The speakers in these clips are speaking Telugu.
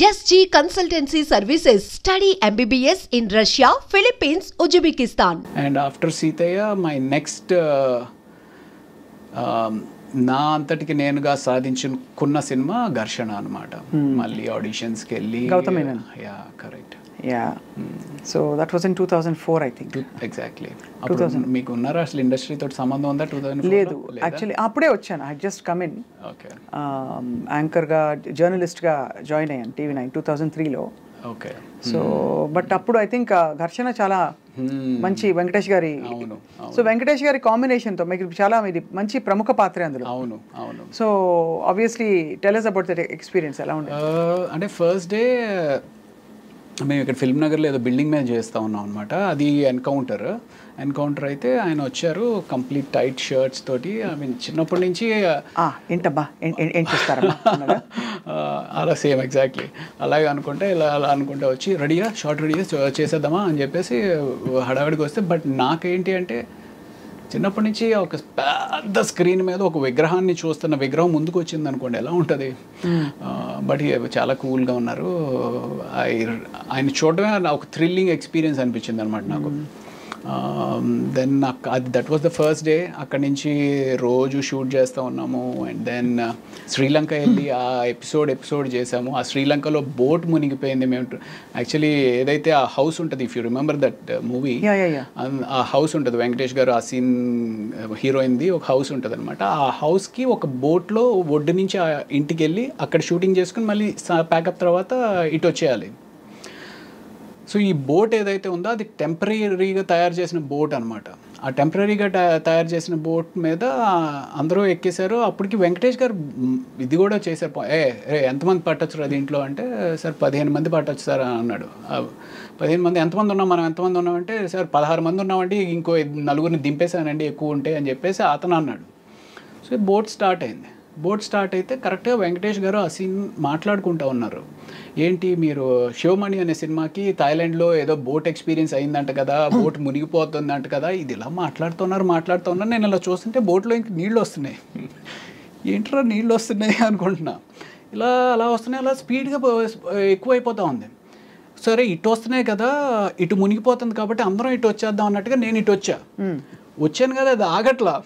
SG Consultancy Services. Study MBBS in Russia, Philippines, Uzbekistan. And after Sitaya, my next నా అంతటికి నేనుగా సాధించుకున్న సినిమా ఘర్షణ అనమాట. మళ్ళీ ఆడిషన్స్కి వెళ్ళి Gautham Menon. Yeah correct. Yeah so that was in 2004 I think. Exactly. అప్పుడు మీకు ఉన్నారా అసలు ఇండస్ట్రీ తోటి సంబంధం ఉందా? 2004 లేదు యాక్చువల్లీ అప్పుడే వచ్చాను. I just come in. Okay. యాంకర్గా జర్నలిస్ట్గా జాయిన్ అయ్యాను TV9 2003లో. ఓకే. సో బట్ అప్పుడు ఐ థింక్ ఘర్షణ చాలా మంచి వెంకటేష్ గారి. అవును. సో వెంకటేష్ గారి కాంబినేషన్తో మీకు చాలా ఇది మంచి ప్రముఖ పాత్ర అందులో. అవును అవును. So obviously tell us about that experience ఎలా ఉండేది? అంటే ఫస్ట్ డే మేము ఇక్కడ ఫిల్మ్ నగర్లో ఏదో బిల్డింగ్ మీద చేస్తూ ఉన్నాం అనమాట. అది ఎన్కౌంటర్ అయితే ఆయన వచ్చారు కంప్లీట్ టైట్ షర్ట్స్ తోటి. ఐ మీన్ చిన్నప్పటి నుంచి ఏంటబ్బా ఏం చేస్తారమ్మా అలా సేమ్ ఎగ్జాక్ట్లీ అలాగే అనుకుంటే అలా అనుకుంటే వచ్చి రెడీగా షార్ట్ రెడీగా చేసేద్దామా అని చెప్పేసి హడావిడికి వస్తే, బట్ నాకేంటి అంటే చిన్నప్పటి నుంచి ఒక పెద్ద స్క్రీన్ మీద ఒక విగ్రహాన్ని చూస్తున్న విగ్రహం ముందుకు వచ్చింది అనుకోండి ఎలా ఉంటుంది. బట్ చాలా కూల్గా ఉన్నారు. ఆయన చూడడమే ఒక థ్రిల్లింగ్ ఎక్స్పీరియన్స్ అనిపించింది అనమాట నాకు. దెన్ నాకు అది that was the first day. అక్కడి నుంచి రోజు షూట్ చేస్తూ ఉన్నాము. అండ్ దెన్ శ్రీలంక వెళ్ళి ఆ ఎపిసోడ్ చేసాము. ఆ శ్రీలంకలో బోట్ మునిగిపోయింది. మేము యాక్చువల్లీ ఏదైతే ఆ హౌస్ ఉంటుంది, if you remember that movie, ఆ హౌస్ ఉంటుంది వెంకటేష్ గారు ఆ సీన్ హీరోయిన్ది ఒక హౌస్ ఉంటుంది అనమాట. ఆ హౌస్కి ఒక బోట్లో ఒడ్డు నుంచి ఆ ఇంటికి వెళ్ళి అక్కడ షూటింగ్ చేసుకుని మళ్ళీ ప్యాకప్ తర్వాత ఇటు వచ్చేయాలి. సో ఈ బోట్ ఏదైతే ఉందో అది టెంపరీగా తయారు చేసిన బోట్ అనమాట. ఆ టెంపరీగా తయారు చేసిన బోట్ మీద అందరూ ఎక్కేశారు. అప్పటికి వెంకటేష్ గారు ఇది కూడా చేశారు. ఎంతమంది పట్టొచ్చు అది ఇంట్లో అంటే, సార్ 15 మంది పట్టొచ్చు సార్ అన్నాడు. 15 మంది ఎంతమంది ఉన్నాం మనం ఎంతమంది ఉన్నామంటే, సార్ 16 మంది ఉన్నామండి, ఇంకో 4 దింపేశానండి ఎక్కువ ఉంటే అని చెప్పేసి అతను అన్నాడు. సో బోట్ స్టార్ట్ అయింది. బోట్ స్టార్ట్ అయితే కరెక్ట్గా వెంకటేష్ గారు ఆ సీన్ మాట్లాడుకుంటూ ఉన్నారు. ఏంటి మీరు శివమణి అనే సినిమాకి థాయిలాండ్లో ఏదో బోట్ ఎక్స్పీరియన్స్ అయిందంట కదా, బోట్ మునిగిపోతుందంట కదా, ఇది ఇలా మాట్లాడుతున్నారు. నేను ఇలా చూస్తుంటే బోట్లో ఇంక నీళ్ళు వస్తున్నాయి. ఏంట్రా నీళ్ళు వస్తున్నాయి అనుకుంటున్నా. అలా వస్తున్నాయి, అలా స్పీడ్గా ఎక్కువైపోతూ ఉంది. సరే ఇటు వస్తున్నాయి కదా, ఇటు మునిగిపోతుంది కాబట్టి అందరం ఇటు వచ్చేద్దాం అన్నట్టుగా నేను ఇటు వచ్చాను కదా, అది ఆగట్లా.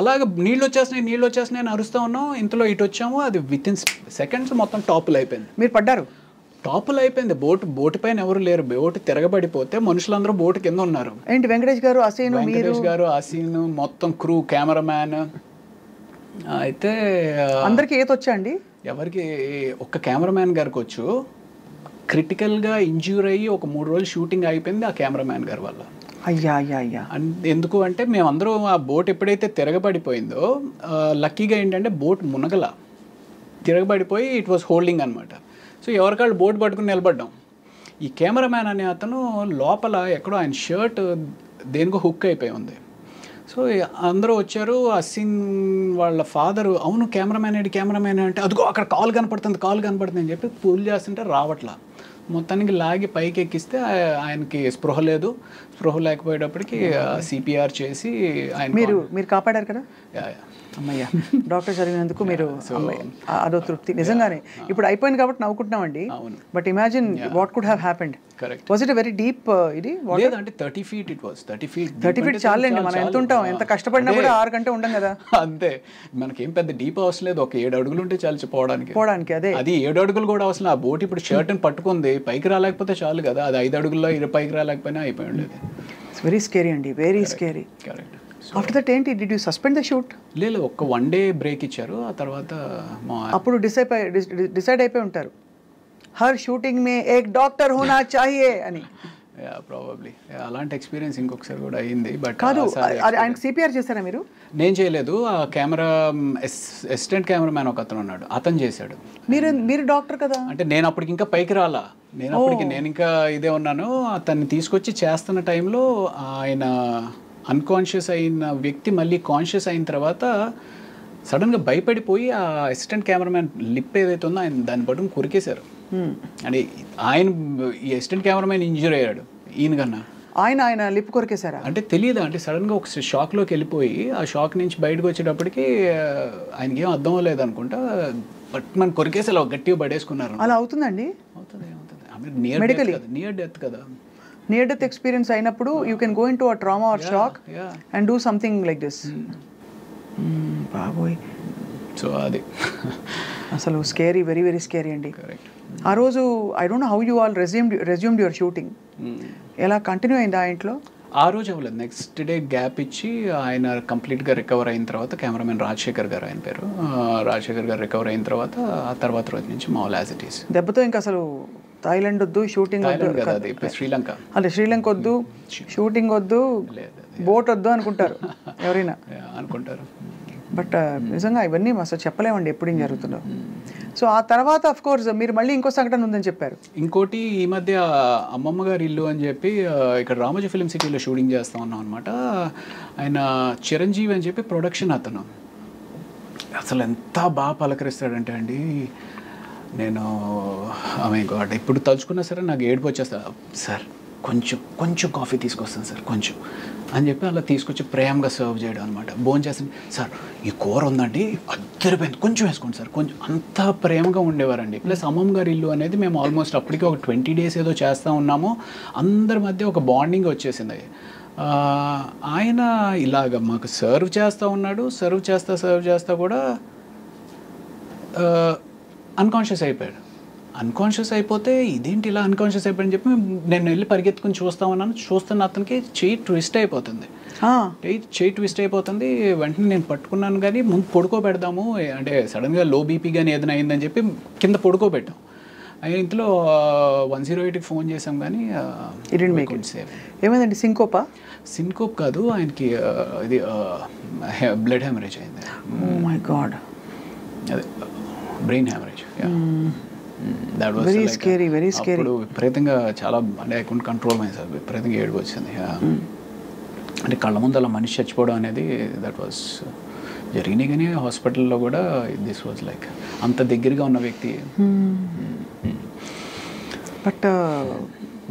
అలాగే నీళ్ళు వచ్చేస్తున్నాయి అని అరుస్తూ ఉన్నాం. ఇంతలో ఇటు వచ్చాము, అది విత్ ఇన్ సెకండ్స్ మొత్తం టాపులు అయిపోయింది. మీరు పడ్డారు? టాపులు అయిపోయింది. బోటు పైన ఎవరు లేరు. బోటు తిరగబడిపోతే మనుషులందరూ బోటు కింద ఉన్నారు. ఏంటి వెంకటేష్ గారు ఆ సీన్ మొత్తం క్రూ, కెమెరామ్యాన్. అయితే అందరికి ఈత వచ్చా అండి? ఎవరికి? ఒక్క కెమెరామ్యాన్ గారికి వచ్చు. క్రిటికల్గా ఇంజ్యూర్ అయ్యి ఒక 3 రోజులు షూటింగ్ అయిపోయింది ఆ కెమెరామ్యాన్ గారి వల్ల. అయ్యా. ఎందుకు అంటే మేమందరం ఆ బోట్ ఎప్పుడైతే తిరగబడిపోయిందో, లక్కీగా ఏంటంటే బోట్ మునగల, తిరగబడిపోయి ఇట్ వాస్ హోల్డింగ్ అనమాట. సో ఎవరికాళ్ళు బోట్ పట్టుకుని నిలబడ్డాం. ఈ కెమెరామ్యాన్ అనే అతను లోపల ఎక్కడో ఆయన షర్ట్ దేనికో హుక్ అయిపోయి ఉంది. సో అందరూ వచ్చారు. ఆ సీన్ వాళ్ళ ఫాదరు, అవును కెమెరామ్యాన్ అంటే అదిగో అక్కడ కాల్ కనపడుతుంది అని చెప్పి పూల్ చేస్తుంటే రావట్లా. మొత్తానికి లాగి పైకి ఎక్కిస్తే ఆయనకి స్పృహ లేకపోయేటప్పటికి CPR చేసి ఆయన మీరు కాపాడారు కదా. అమ్మయ్య, డాక్టర్ చదివినందుకు మీరు అదో తృప్తి నిజంగానే. ఇప్పుడు అయిపోయింది కాబట్టి నవ్వుకుంటున్నామండి. But imagine what could have happened. Correct. Was it very deep? ఇది అంటే 30 feet ఇట్ వాస్. 30 feet చాలండి. మనం ఎంత ఉంటాం, ఎంత కష్టపడినా కూడా 6 గంటలు ఉండం కదా. అంతే. మనకేం పెద్ద డీప్ అవసరం లేదు. ఒక 7 అడుగులు ఉంటే చాలు పోవడానికి. అది 7 అడుగులు కూడా అవసరం. ఆ బోట్ ఇప్పుడు షర్ట్ని పట్టుకుంది, పైకి రాలేకపోతే చాలు కదా. అది 5 అడుగుల్లో పైకి రాలేకపోయినా అయిపోయి ఉండేది. ఇట్స్ వెరీ స్కేరీ అండి, very scary. Correct. After that ఏంటి, did you suspend the shoot? లేదు, ఒక 1 day బ్రేక్ ఇచ్చారు. ఆ తర్వాత అప్పుడు డిసైడ్ అయిపోయి ఉంటారు, హర్ షూటింగ్ మే ఏక్ డాక్టర్ హోనా చాహియే అని. ప్రాబబ్లీ అలాంటి ఎక్స్పీరియన్స్ ఇంకొకసారి కూడా అయింది. బట్ కాదు, ఆయనకు CPR చేశారా మీరు? నేను చేయలేదు. ఆ అసిస్టెంట్ కెమెరామ్యాన్ ఒక అతను ఉన్నాడు, అతను చేశాడు. మీరు డాక్టర్ కదా. అంటే నేను అప్పటికి ఇంకా పైకి రాలా. నేను ఇంకా ఇదే ఉన్నాను. అతన్ని తీసుకొచ్చి చేస్తున్న టైంలో ఆయన అన్కాన్షియస్ అయిన వ్యక్తి మళ్ళీ కాన్షియస్ అయిన తర్వాత సడన్గా భయపడిపోయి ఆ అసిస్టెంట్ కెమెరామ్యాన్ లిప్ ఏదైతే ఉందో ఆయన దాన్ని పట్టుకుని కొరికేశారు. అంటే ఈ అసిస్టెంట్ కెమెరామ్యాన్ ఇంజ్యూర్ అయ్యాడు ఈయన కన్నా. ఆయన లిప్ కొరికేశారా? అంటే తెలియదు. అంటే సడన్గా ఒక షాక్లోకి వెళ్ళిపోయి ఆ షాక్ నుంచి బయటకు వచ్చేటప్పటికి ఆయనకి ఏం అర్థం అవ్వలేదు అనుకుంటా. బట్ మన కొరికేసి అలా గట్టిగా పడేసుకున్నారు. అలా అవుతుందండి. నియర్ డెత్ కదా. నియర్ డెత్ ఎక్స్పీరియన్స్ అయినప్పుడు you can go into a trauma or shock and do something like this. బాబోయ్. సో అది అసలు స్కేరీ, వెరీ వెరీ స్కేరీ అండి. ఆ రోజు I don't know how you all resumed your shooting. ఎలా కంటిన్యూ అయింది ఆ ఇంట్లో? ఆ రోజు అవ్వలేదు, నెక్స్ట్ డే గ్యాప్ ఇచ్చి ఆయన కంప్లీట్గా రికవర్ అయిన తర్వాత, కెమెరామెన్ రాజశేఖర్ గారు ఆయన పేరు, రాజశేఖర్ గారు రికవర్ అయిన తర్వాత ఆ తర్వాత రోజు నుంచి మామూలు యాజ్ ఇట్ ఈస్. దెబ్బతో ఇంకా అసలు థాయిలాండ్ వద్దు, షూటింగ్ వద్దు, శ్రీలంక అంటే శ్రీలంక వద్దు, షూటింగ్ వద్దు, బోట్ వద్దు అనుకుంటారు ఎవరైనా అనుకుంటారు. బట్ నిజంగా ఇవన్నీ అసలు చెప్పలేమండి ఎప్పుడు ఏం జరుగుతుందో. సో ఆ తర్వాత అఫ్ కోర్స్ మీరు మళ్ళీ ఇంకో సంఘటన ఉందని చెప్పారు. ఇంకోటి ఈ మధ్య అమ్మమ్మ గారి ఇల్లు అని చెప్పి ఇక్కడ రామోజీ ఫిలిం సిటీలో షూటింగ్ చేస్తూ ఉన్నాం అనమాట. ఆయన చిరంజీవి అని చెప్పి ప్రొడక్షన్ అతను అసలు ఎంత బాగా పలకరిస్తాడంటే అండి, నేను ఆమె ఇప్పుడు తలుచుకున్నా సరే నాకు ఏడుపు వచ్చేస్తా. సార్ కొంచెం కాఫీ తీసుకొస్తాను సార్ కొంచెం అని చెప్పి అలా తీసుకొచ్చి ప్రేమగా సర్వ్ చేయడం అనమాట. భోజనం చేస్తాను, సార్ ఈ కూర ఉందండి అద్దరిపోయింది కొంచెం వేసుకోండి సార్ కొంచెం, అంత ప్రేమగా ఉండేవారండి. ప్లస్ అమ్మమ్మ గారి ఇల్లు అనేది మేము ఆల్మోస్ట్ అప్పటికి ఒక 20 days ఏదో చేస్తూ ఉన్నాము. అందరి మధ్య ఒక బాండింగ్ వచ్చేసింది. ఆయన ఇలాగ మాకు సర్వ్ చేస్తూ ఉన్నాడు. సర్వ్ చేస్తా కూడా అన్కాన్షియస్ అయిపోయాడు. అన్కాన్షియస్ అయిపోతే ఇదేంటి ఇలా అన్కాన్షియస్ అయిపోయాడని చెప్పి నేను వెళ్ళి పరిగెత్తుకుని చూస్తూ ఉన్నాను. చూస్తున్న అతనికి చెయ్యి ట్విస్ట్ అయిపోతుంది. వెంటనే నేను పట్టుకున్నాను, కానీ ముందు పడుకోబెడదాము అంటే సడన్గా లో బీపీ కానీ ఏదైనా అయిందని చెప్పి కింద పడుకోబెట్టాం. అయిన ఇంట్లో 108కి ఫోన్ చేసాం, కానీ ఏమైందండి? సింకోప్ కాదు, ఆయనకి ఇది బ్లడ్ హెమరేజ్ అయింది. Oh my god. అదే బ్రెయిన్ హెమరేజ్. Very scary. విపరీతంగా చాలా అంటే I couldn't control myself. విపరీతంగా ఏడుపు వచ్చింది. అంటే కళ్ళ ముందు అలా మనిషి చచ్చిపోవడం అనేది దట్ వాజ్ జరిగినాయి. కానీ హాస్పిటల్లో కూడా దిస్ వాజ్ లైక్ అంత దగ్గరగా ఉన్న వ్యక్తి. But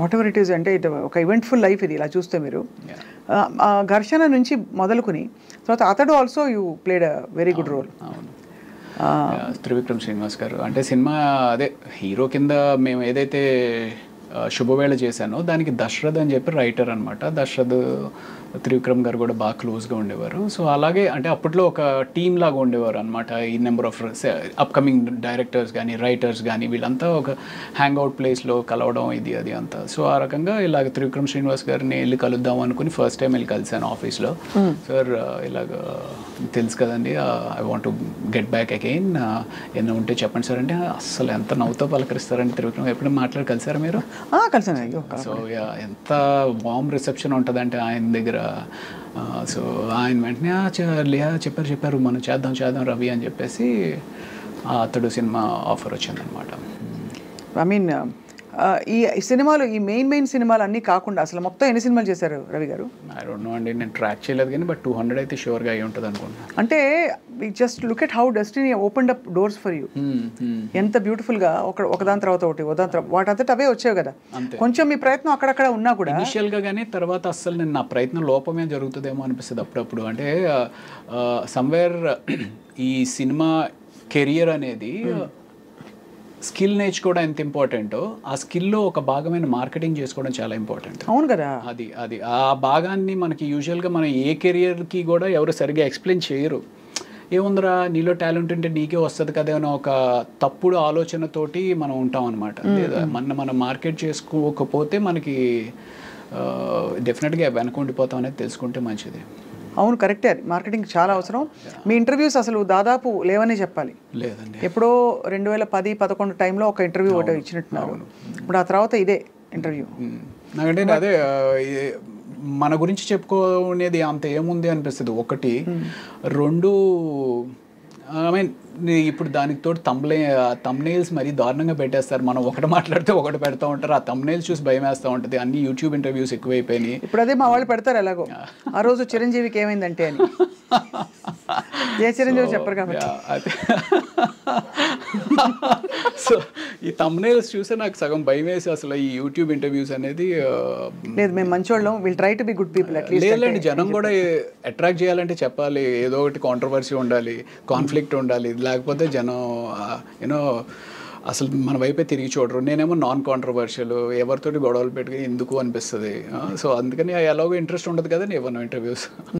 what ever it is, అంటే ఇది ఒక ఈవెంట్ఫుల్ లైఫ్ ఇది ఇలా చూస్తే మీరు. ఘర్షణ నుంచి మొదలుకుని తర్వాత అతడు also you played a very good role. అవును. త్రివిక్రమ్ శ్రీనివాస్ గారు అంటే సినిమా అదే హీరో కింద మేము ఏదైతే శుభవేళ చేశానో దానికి దశరథ్ అని చెప్పి రైటర్ అనమాట. దశరథ్ త్రివిక్రమ్ గారు కూడా బాగా క్లోజ్గా ఉండేవారు. సో అలాగే అంటే అప్పట్లో ఒక టీమ్ లాగా ఉండేవారు అనమాట. ఈ నెంబర్ ఆఫ్ అప్కమింగ్ డైరెక్టర్స్ కానీ రైటర్స్ కానీ వీళ్ళంతా ఒక హ్యాంగ్అవుట్ ప్లేస్లో కలవడం ఇది అది అంతా. సో ఆ రకంగా ఇలాగ త్రివిక్రమ్ శ్రీనివాస్ గారిని వెళ్ళి కలుద్దాం అనుకుని ఫస్ట్ టైం వెళ్ళి కలిసాను ఆఫీస్లో. సార్ ఇలాగ తెలుసు కదండి, I want to get back again, ఏమైనా ఉంటే చెప్పండి సార్ అంటే అసలు ఎంత నవ్వుతో పలకరిస్తారండి త్రివిక్రమ్. ఎప్పుడైనా మాట్లాడి కలిసారా మీరు? కలిసాను. సో ఎంత వార్మ్ రిసెప్షన్ ఉంటుందంటే ఆయన దగ్గర. సో ఆయన వెంటనే చెప్పారు మనం చేద్దాం రవి అని చెప్పేసి అతడు సినిమా ఆఫర్ వచ్చిందనమాట. ఐ మీన్ ఈ సినిమాలు, ఈ మెయిన్ సినిమాలు అన్నీ కాకుండా అసలు మొత్తం ఎన్ని సినిమాలు చేశారు రవి గారు? ఐ డోంట్ నో అండి, నేను ట్రాక్ చేయలేదు కానీ బట్ 200 అయితే షూర్గా అయి ఉంటుంది అనుకుంటున్నాను. అంటే just look at how destiny opened up doors for you. ఎంత బ్యూటిఫుల్గా ఒకదాని తర్వాత ఒకటి వాటంతట అవే వచ్చావు కదా. కొంచెం మీ ప్రయత్నం అక్కడక్కడ ఉన్నా కూడా ఇనిషియల్గా, కానీ తర్వాత అస్సలు నేను నా ప్రయత్నం లోపమే జరుగుతుందేమో అనిపిస్తుంది అప్పుడప్పుడు. అంటే సమ్వేర్ ఈ సినిమా కెరియర్ అనేది స్కిల్ నేర్చుకోవడం ఎంత ఇంపార్టెంటో ఆ స్కిల్లో ఒక భాగమైన మార్కెటింగ్ చేసుకోవడం చాలా ఇంపార్టెంట్. అవును కదా. అది ఆ భాగాన్ని మనకి యూజువల్గా మనం ఏ కెరియర్కి కూడా ఎవరు సరిగ్గా ఎక్స్ప్లెయిన్ చేయరు. ఏముందిరా నీలో టాలెంట్ ఉంటే నీకే వస్తుంది కదా అని ఒక తప్పుడు ఆలోచనతోటి మనం ఉంటాం అనమాట. లేదా మనం మార్కెట్ చేసుకోకపోతే మనకి డెఫినెట్గా వెనకుండిపోతాం అనేది తెలుసుకుంటే మంచిది. అవును, కరెక్టే. అది మార్కెటింగ్ చాలా అవసరం. మీ ఇంటర్వ్యూస్ అసలు దాదాపు లేవనే చెప్పాలి. లేదండి, ఎప్పుడో 2010-11 టైంలో ఒక ఇంటర్వ్యూ ఒకటి ఇచ్చినట్టున్నారు. ఇప్పుడు ఆ తర్వాత ఇదే ఇంటర్వ్యూ. నాకంటే అదే మన గురించి చెప్పుకునేది అంత ఏముంది అనిపిస్తుంది. ఒకటి, రెండు ఐ మీన్ ఇప్పుడు దానికి తోడు తమ్నైల్స్ మరీ దారుణంగా పెట్టేస్తారు. మనం ఒకటి మాట్లాడితే ఒకటి పెడతా ఉంటారు. ఆ తమ్నైల్స్ చూసి భయం వేస్తూ ఉంటుంది. అన్ని యూట్యూబ్ ఇంటర్వ్యూస్ ఎక్కువైపోయినాయి. ఇప్పుడు అదే మా వాళ్ళు పెడతారు ఎలాగో. ఆ రోజు చిరంజీవికి ఏమైందంటే అని. ఏ చిరంజీవి చెప్పరు కాబట్టి. సో ఈ తమ్నైల్స్ చూస్తే నాకు సగం భయం వేసి అసలు ఈ యూట్యూబ్ ఇంటర్వ్యూస్ అనేది లేదు. మేము మంచోళ్ళం, will try to be good people. లేదండి, జనం కూడా అట్రాక్ట్ చేయాలంటే చెప్పాలి, ఏదో ఒకటి కాంట్రవర్సీ ఉండాలి, కాన్ఫ్లిక్ట్ ఉండాలి. లేకపోతే జనం యూనో అసలు మన వైపే తిరిగి చూడరు. నేనేమో నాన్ కాంట్రవర్షియల్, ఎవరితోటి గొడవలు పెట్టుకుని ఎందుకు అనిపిస్తుంది. సో అందుకని ఎలాగో ఇంట్రెస్ట్ ఉండదు కదండి ఇవ్వను ఇంటర్వ్యూస్.